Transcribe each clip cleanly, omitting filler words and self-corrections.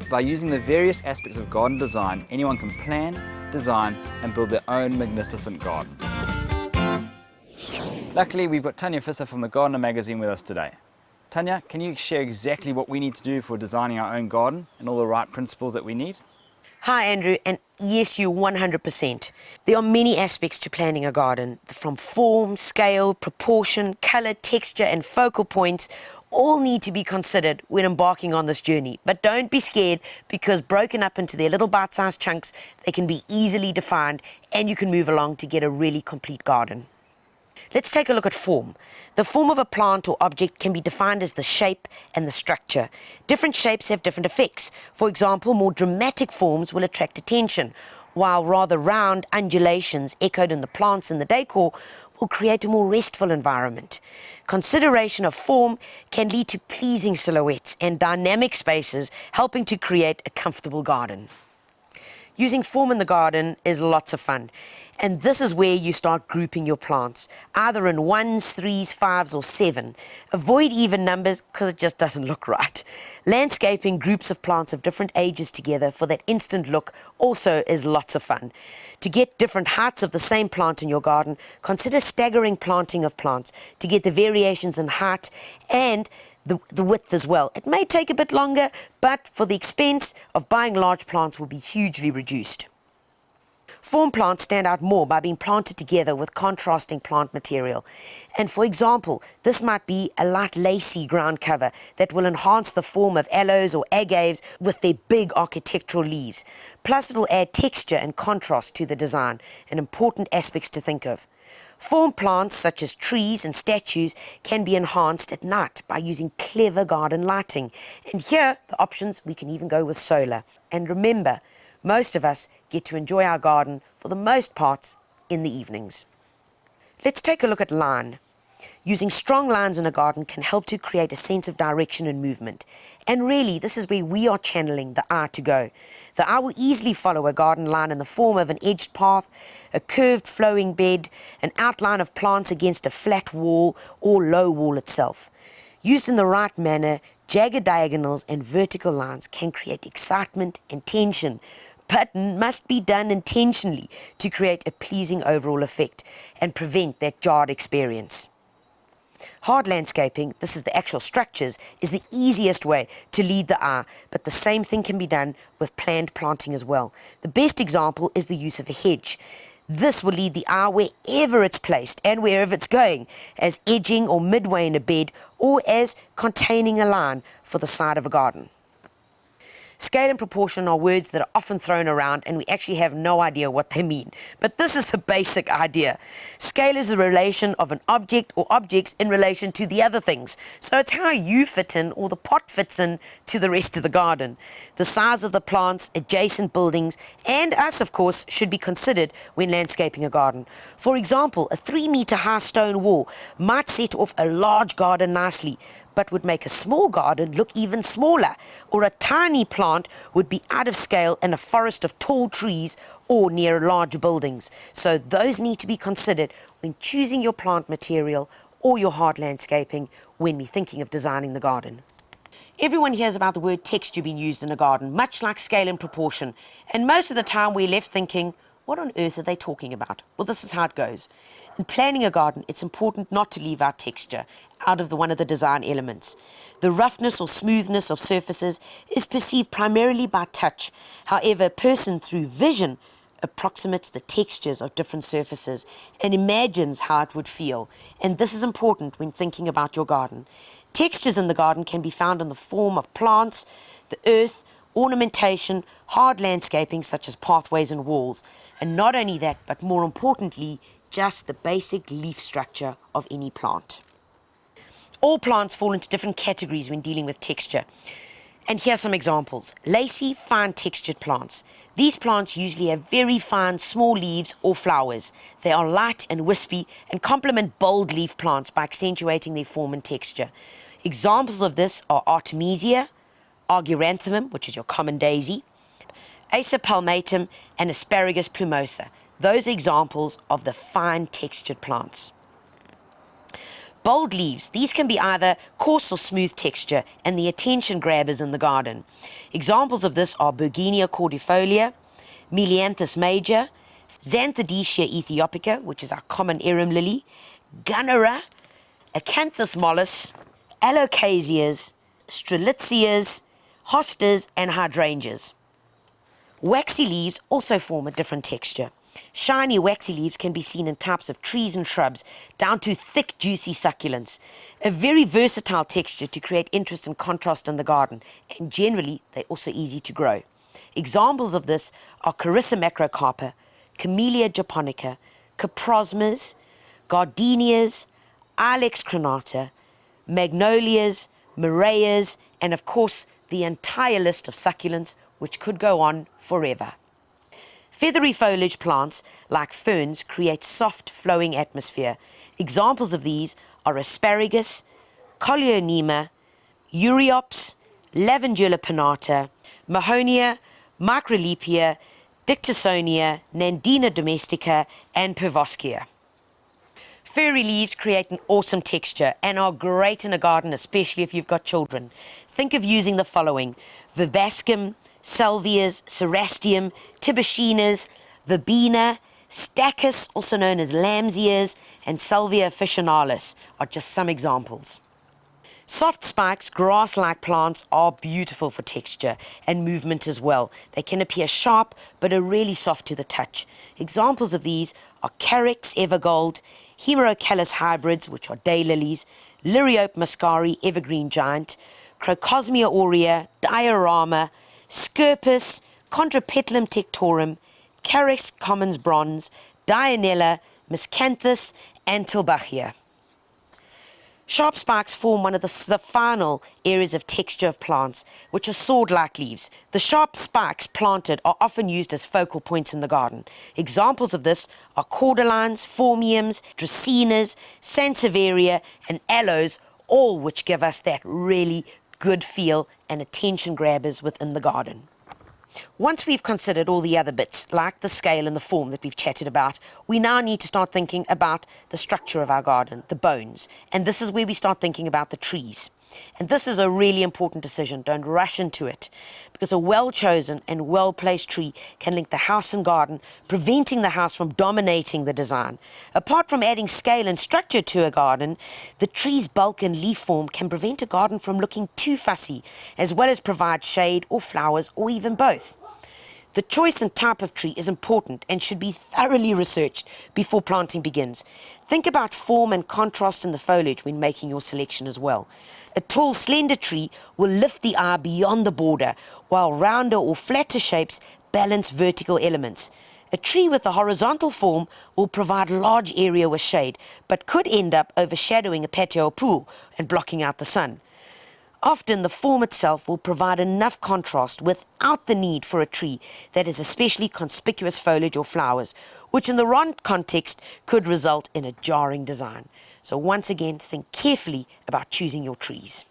by using the various aspects of garden design, anyone can plan, design and build their own magnificent garden. Luckily, we've got Tanya Visser from the Gardener magazine with us today. Tanya, can you share exactly what we need to do for designing our own garden and all the right principles that we need? Hi Andrew, and yes, you're 100%. There are many aspects to planning a garden, from form, scale, proportion, colour, texture and focal points. All need to be considered when embarking on this journey. But don't be scared, because broken up into their little bite-sized chunks, they can be easily defined and you can move along to get a really complete garden. Let's take a look at form. The form of a plant or object can be defined as the shape and the structure. Different shapes have different effects. For example, more dramatic forms will attract attention, while rather round undulations echoed in the plants and the decor will create a more restful environment. Consideration of form can lead to pleasing silhouettes and dynamic spaces, helping to create a comfortable garden. Using form in the garden is lots of fun, and this is where you start grouping your plants, either in 1s, 3s, 5s or 7. Avoid even numbers because it just doesn't look right. Landscaping groups of plants of different ages together for that instant look also is lots of fun. To get different heights of the same plant in your garden, consider staggering planting of plants to get the variations in height and the width as well. It may take a bit longer, but for the expense of buying large plants will be hugely reduced. Form plants stand out more by being planted together with contrasting plant material. And for example, this might be a light lacy ground cover that will enhance the form of aloes or agaves with their big architectural leaves. Plus it will add texture and contrast to the design, and important aspects to think of. Form plants such as trees and statues can be enhanced at night by using clever garden lighting. And here, the options, we can even go with solar. And remember, most of us get to enjoy our garden, for the most parts, in the evenings. Let's take a look at line. Using strong lines in a garden can help to create a sense of direction and movement. And really, this is where we are channeling the eye to go. The eye will easily follow a garden line in the form of an edged path, a curved flowing bed, an outline of plants against a flat wall or low wall itself. Used in the right manner, jagged diagonals and vertical lines can create excitement and tension, but must be done intentionally to create a pleasing overall effect and prevent that jarred experience. Hard landscaping, this is the actual structures, is the easiest way to lead the eye, but the same thing can be done with planned planting as well. The best example is the use of a hedge. This will lead the eye wherever it's placed and wherever it's going, as edging or midway in a bed, or as containing a line for the side of a garden. Scale and proportion are words that are often thrown around and we actually have no idea what they mean. But this is the basic idea. Scale is the relation of an object or objects in relation to the other things. So it's how you fit in, or the pot fits in, to the rest of the garden. The size of the plants, adjacent buildings, and us, of course, should be considered when landscaping a garden. For example, a 3-meter high stone wall might set off a large garden nicely, but would make a small garden look even smaller, or a tiny plant would be out of scale in a forest of tall trees or near large buildings. So those need to be considered when choosing your plant material or your hard landscaping when we're thinking of designing the garden. Everyone hears about the word texture being used in a garden, much like scale and proportion, and most of the time we're left thinking, what on earth are they talking about? Well, this is how it goes. In planning a garden, it's important not to leave out texture out of one of the design elements. The roughness or smoothness of surfaces is perceived primarily by touch. However, a person through vision approximates the textures of different surfaces and imagines how it would feel. And this is important when thinking about your garden. Textures in the garden can be found in the form of plants, the earth, ornamentation, hard landscaping such as pathways and walls. And not only that, but more importantly, just the basic leaf structure of any plant. All plants fall into different categories when dealing with texture. And here are some examples. Lacy, fine textured plants. These plants usually have very fine small leaves or flowers. They are light and wispy and complement bold leaf plants by accentuating their form and texture. Examples of this are Artemisia, Argyranthemum, which is your common daisy, Acer palmatum and Asparagus plumosa. Those are examples of the fine textured plants. Bold leaves, these can be either coarse or smooth texture and the attention grabbers in the garden. Examples of this are Bergenia cordifolia, Melianthus major, Xanthodecia ethiopica, which is our common arum lily, Gunnera, Acanthus mollis, Alocasias, Strelitzias, hostas and hydrangeas. Waxy leaves also form a different texture. Shiny waxy leaves can be seen in types of trees and shrubs, down to thick juicy succulents. A very versatile texture to create interest and contrast in the garden, and generally they're also easy to grow. Examples of this are Carissa macrocarpa, Camellia japonica, Caprosmas, Gardenias, Ilex crenata, Magnolias, Moraias, and of course the entire list of succulents, which could go on forever. Feathery foliage plants, like ferns, create soft, flowing atmosphere. Examples of these are asparagus, Collionema, Euryops, Lavandula pinnata, Mahonia, Microlepia, Dictysonia, Nandina domestica, and Pervoschia. Furry leaves create an awesome texture and are great in a garden, especially if you've got children. Think of using the following: Verbascum, Salvias, Cerastium, Tibucinas, Verbena, Stachys, also known as lamb's ears, and Salvia officinalis are just some examples. Soft spikes, grass-like plants are beautiful for texture and movement as well. They can appear sharp but are really soft to the touch. Examples of these are Carex evergold, Hemerocallis hybrids, which are daylilies, Liriope muscari, evergreen giant, Crocosmia aurea, Diorama, Scirpus, Chondropetalum tectorum, Carex commons bronze, Dianella, Miscanthus, and Tilbachia. Sharp spikes form one of the final areas of texture of plants, which are sword-like leaves. The sharp spikes planted are often used as focal points in the garden. Examples of this are cordylines, phormiums, dracaenas, sansevieria, and aloes, all which give us that really good feel and attention grabbers within the garden. Once we've considered all the other bits, like the scale and the form that we've chatted about, we now need to start thinking about the structure of our garden, the bones. And this is where we start thinking about the trees. And this is a really important decision. Don't rush into it, because a well-chosen and well-placed tree can link the house and garden, preventing the house from dominating the design. Apart from adding scale and structure to a garden, the tree's bulk and leaf form can prevent a garden from looking too fussy, as well as provide shade or flowers or even both. The choice and type of tree is important and should be thoroughly researched before planting begins. Think about form and contrast in the foliage when making your selection as well. A tall, slender tree will lift the eye beyond the border, while rounder or flatter shapes balance vertical elements. A tree with a horizontal form will provide large area with shade, but could end up overshadowing a patio or pool and blocking out the sun. Often the form itself will provide enough contrast without the need for a tree that has especially conspicuous foliage or flowers, which in the wrong context could result in a jarring design. So once again, think carefully about choosing your trees.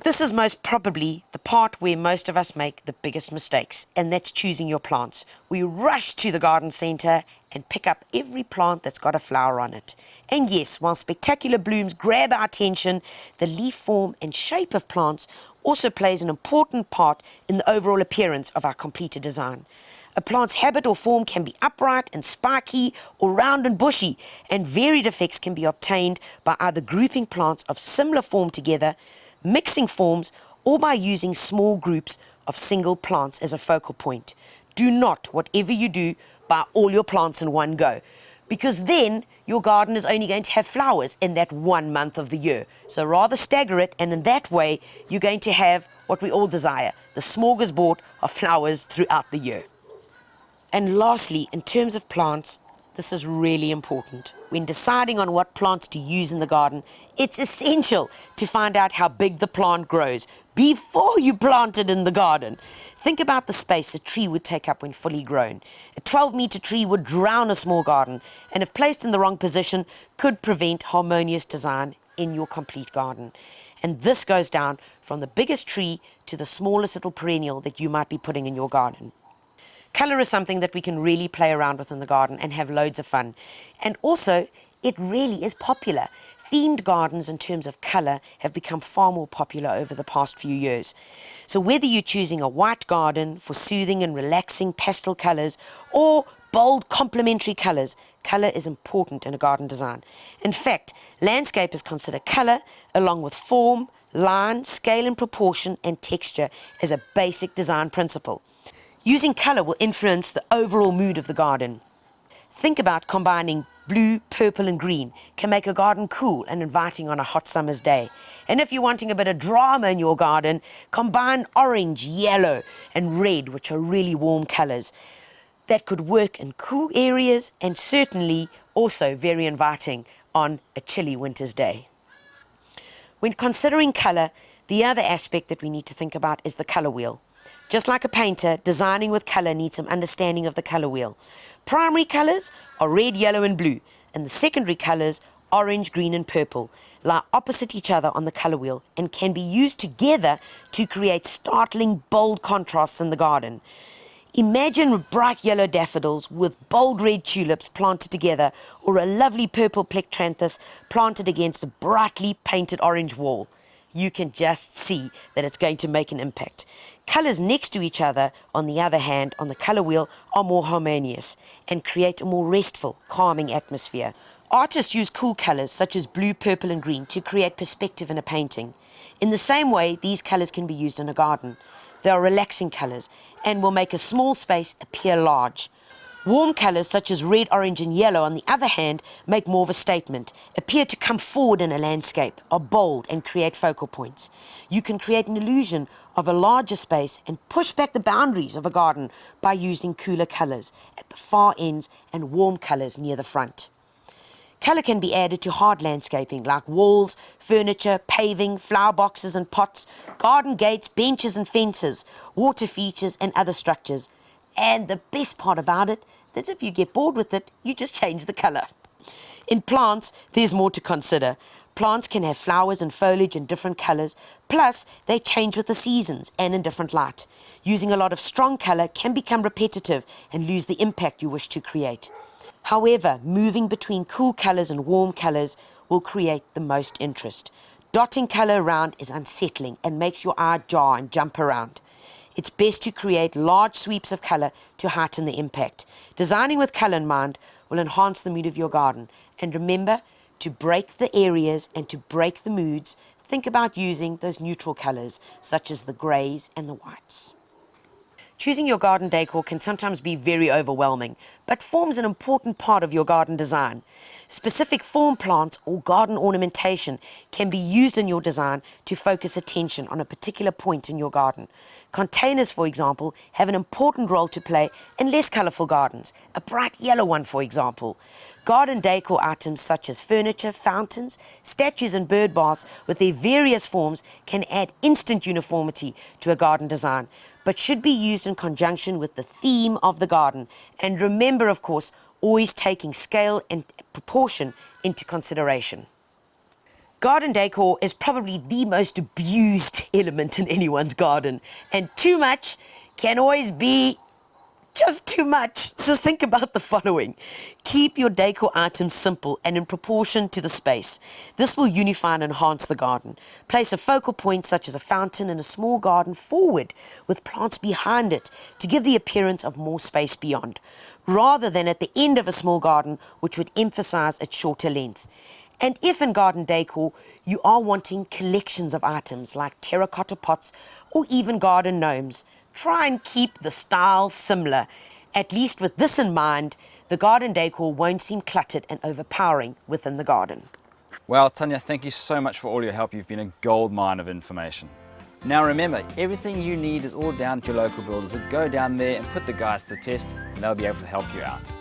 This is most probably the part where most of us make the biggest mistakes, and that's choosing your plants. We rush to the garden centre and pick up every plant that's got a flower on it. And yes, while spectacular blooms grab our attention, the leaf form and shape of plants also plays an important part in the overall appearance of our completed design. A plant's habit or form can be upright and spiky or round and bushy, and varied effects can be obtained by either grouping plants of similar form together, mixing forms, or by using small groups of single plants as a focal point. Do not, whatever you do, buy all your plants in one go, because then your garden is only going to have flowers in that 1 month of the year. So rather stagger it, and in that way you're going to have what we all desire, the smorgasbord of flowers throughout the year. And lastly, in terms of plants, this is really important. When deciding on what plants to use in the garden, it's essential to find out how big the plant grows before you plant it in the garden. Think about the space a tree would take up when fully grown. A 12-meter tree would drown a small garden, and if placed in the wrong position, could prevent harmonious design in your complete garden. And this goes down from the biggest tree to the smallest little perennial that you might be putting in your garden. Colour is something that we can really play around with in the garden and have loads of fun. And also, it really is popular. themed gardens in terms of colour have become far more popular over the past few years. So whether you're choosing a white garden for soothing and relaxing pastel colours or bold complementary colours, colour is important in a garden design. In fact, landscapers consider colour along with form, line, scale and proportion and texture as a basic design principle. Using colour will influence the overall mood of the garden. Think about combining blue, purple and green can make a garden cool and inviting on a hot summer's day. And if you're wanting a bit of drama in your garden, combine orange, yellow and red, which are really warm colours. That could work in cool areas and certainly also very inviting on a chilly winter's day. When considering colour, the other aspect that we need to think about is the colour wheel. Just like a painter, designing with colour needs some understanding of the colour wheel. Primary colours are red, yellow and blue, and the secondary colours, orange, green and purple, lie opposite each other on the colour wheel and can be used together to create startling, bold contrasts in the garden. Imagine bright yellow daffodils with bold red tulips planted together, or a lovely purple plectranthus planted against a brightly painted orange wall. You can just see that it's going to make an impact. Colours next to each other, on the other hand, on the colour wheel, are more harmonious and create a more restful, calming atmosphere. Artists use cool colours such as blue, purple and green to create perspective in a painting. In the same way, these colours can be used in a garden. They are relaxing colours and will make a small space appear large. Warm colours such as red, orange and yellow, on the other hand, make more of a statement, appear to come forward in a landscape, are bold and create focal points. You can create an illusion of a larger space and push back the boundaries of a garden by using cooler colours at the far ends and warm colours near the front. Colour can be added to hard landscaping like walls, furniture, paving, flower boxes and pots, garden gates, benches and fences, water features and other structures. And the best part about it, that if you get bored with it, you just change the colour. In plants, there's more to consider. Plants can have flowers and foliage in different colours, plus they change with the seasons and in different light. Using a lot of strong colour can become repetitive and lose the impact you wish to create. However, moving between cool colours and warm colours will create the most interest. Dotting colour around is unsettling and makes your eye jar and jump around. It's best to create large sweeps of colour to heighten the impact. Designing with colour in mind will enhance the mood of your garden. And remember, to break the areas and to break the moods, think about using those neutral colours, such as the greys and the whites. Choosing your garden decor can sometimes be very overwhelming, but forms an important part of your garden design. Specific form plants or garden ornamentation can be used in your design to focus attention on a particular point in your garden. Containers, for example, have an important role to play in less colourful gardens, a bright yellow one, for example. Garden decor items such as furniture, fountains, statues and bird baths with their various forms can add instant uniformity to a garden design, but should be used in conjunction with the theme of the garden. And remember, of course, always taking scale and proportion into consideration. Garden decor is probably the most abused element in anyone's garden, and too much can always be just too much. So think about the following. Keep your decor items simple and in proportion to the space. This will unify and enhance the garden. Place a focal point such as a fountain in a small garden forward with plants behind it to give the appearance of more space beyond, rather than at the end of a small garden, which would emphasize its shorter length. And if in garden decor you are wanting collections of items like terracotta pots or even garden gnomes, try and keep the style similar. At least with this in mind, the garden decor won't seem cluttered and overpowering within the garden. Well, Tanya, thank you so much for all your help. You've been a gold mine of information. Now remember, everything you need is all down at your local builder, so go down there and put the guys to the test and they'll be able to help you out.